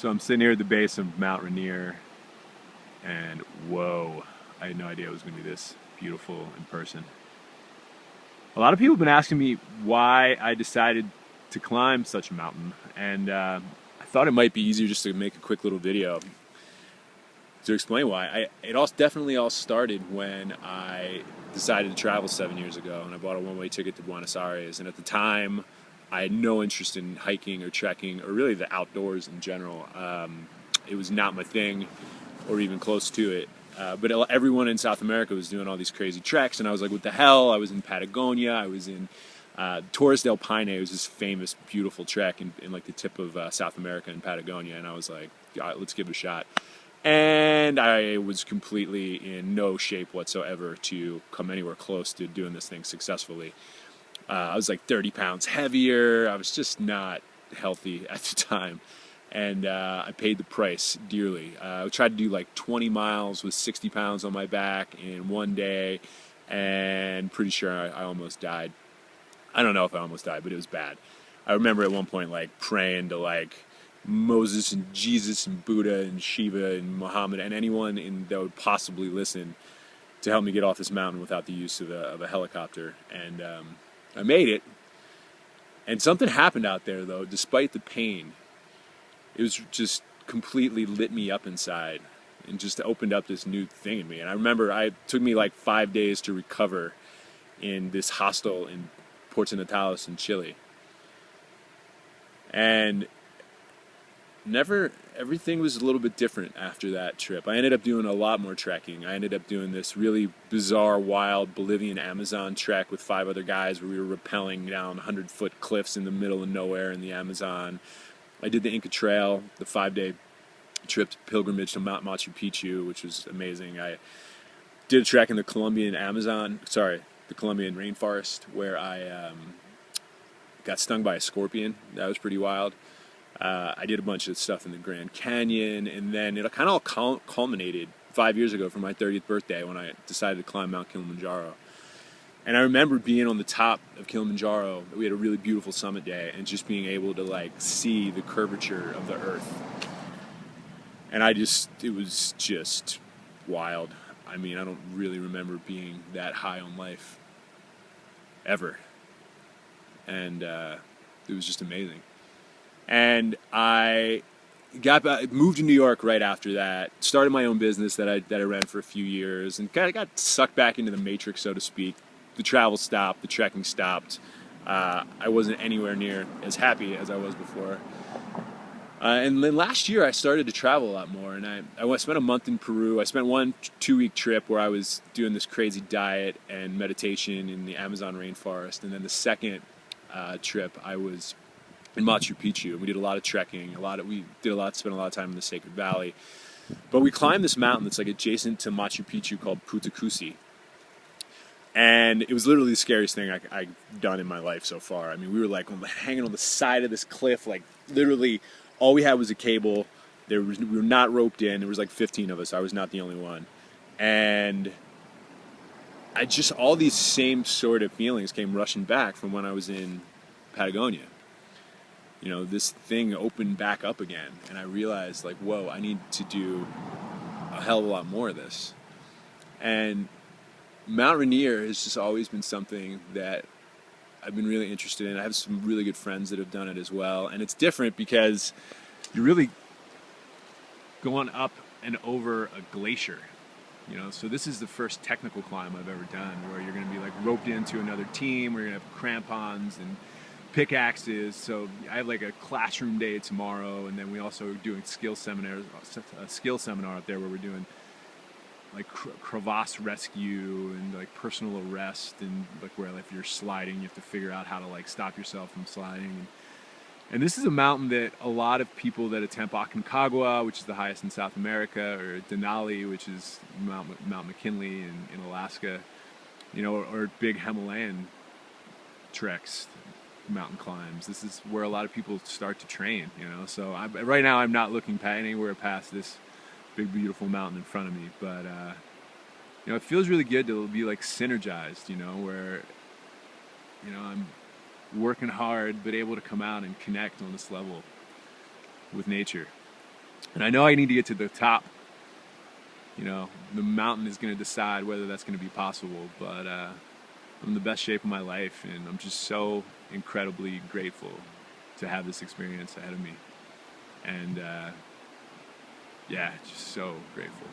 So I'm sitting here at the base of Mt.Rainier, and whoa, I had no idea it was going to be this beautiful in person. A lot of people have been asking me why I decided to climb such a mountain, and I thought it might be easier just to make a quick little video to explain why. It definitely all started when I decided to travel 7 years ago, and I bought a one-way ticket to Buenos Aires. And at the time, I had no interest in hiking or trekking or really the outdoors in general. It was not my thing, or even close to it. But everyone in South America was doing all these crazy treks, and I was like, what the hell? I was in Patagonia, I was in Torres del Paine. It was this famous, beautiful trek in like the tip of South America in Patagonia, and I was like, all right, let's give it a shot. And I was completely in no shape whatsoever to come anywhere close to doing this thing successfully. I was like 30 pounds heavier. I was just not healthy at the time. And I paid the price dearly. I tried to do like 20 miles with 60 pounds on my back in one day, and pretty sure I almost died. I don't know if I almost died, but it was bad. I remember at one point like praying to like Moses and Jesus and Buddha and Shiva and Muhammad and anyone that would possibly listen to help me get off this mountain without the use of a helicopter. And I made it. And something happened out there, though, despite the pain. It was just completely lit me up inside and just opened up this new thing in me. And I remember it took me like 5 days to recover in this hostel in Puerto Natales in Chile. And everything was a little bit different after that trip. I ended up doing a lot more trekking. I ended up doing this really bizarre, wild Bolivian Amazon trek with 5 other guys where we were rappelling down 100-foot cliffs in the middle of nowhere in the Amazon. I did the Inca Trail, the 5-day trip to pilgrimage to Mount Machu Picchu, which was amazing. I did a trek in the Colombian rainforest, where I got stung by a scorpion. That was pretty wild. I did a bunch of stuff in the Grand Canyon, and then it kind of all culminated 5 years ago for my 30th birthday when I decided to climb Mount Kilimanjaro. And I remember being on the top of Kilimanjaro. We had a really beautiful summit day, and just being able to like see the curvature of the earth. And it was just wild. I mean, I don't really remember being that high on life ever. And it was just amazing. And I moved to New York right after that, started my own business that I ran for a few years, and kind of got sucked back into the matrix, so to speak. The travel stopped, the trekking stopped. I wasn't anywhere near as happy as I was before. And then last year I started to travel a lot more, and I spent a month in Peru. I spent 1-2 week trip where I was doing this crazy diet and meditation in the Amazon rainforest, and then the second trip I was in Machu Picchu. We did a lot of trekking, spent a lot of time in the Sacred Valley. But we climbed this mountain that's like adjacent to Machu Picchu called Putacusi. And it was literally the scariest thing I've done in my life so far. I mean, we were like hanging on the side of this cliff, like literally all we had was a cable. We were not roped in. There was like 15 of us. I was not the only one. And all these same sort of feelings came rushing back from when I was in Patagonia. You know, this thing opened back up again, and I realized like, whoa, I need to do a hell of a lot more of this. And Mount Rainier has just always been something that I've been really interested in. I have some really good friends that have done it as well. And it's different because you're really going up and over a glacier. You know, so this is the first technical climb I've ever done where you're going to be like roped into another team, where you're going to have crampons and pickaxes. So I have like a classroom day tomorrow, and then we also are doing a skill seminar up there where we're doing like crevasse rescue and like personal arrest, and like where if you're sliding you have to figure out how to like stop yourself from sliding. And this is a mountain that a lot of people that attempt Aconcagua, which is the highest in South America, or Denali, which is Mount McKinley in Alaska, you know, or big Himalayan treks, mountain climbs. This is where a lot of people start to train, you know. So right now I'm not looking anywhere past this big beautiful mountain in front of me, but you know, it feels really good to be like synergized, you know, where, you know, I'm working hard but able to come out and connect on this level with nature. And I know I need to get to the top. You know, the mountain is going to decide whether that's going to be possible, but I'm in the best shape of my life, and I'm just so incredibly grateful to have this experience ahead of me. And yeah, just so grateful.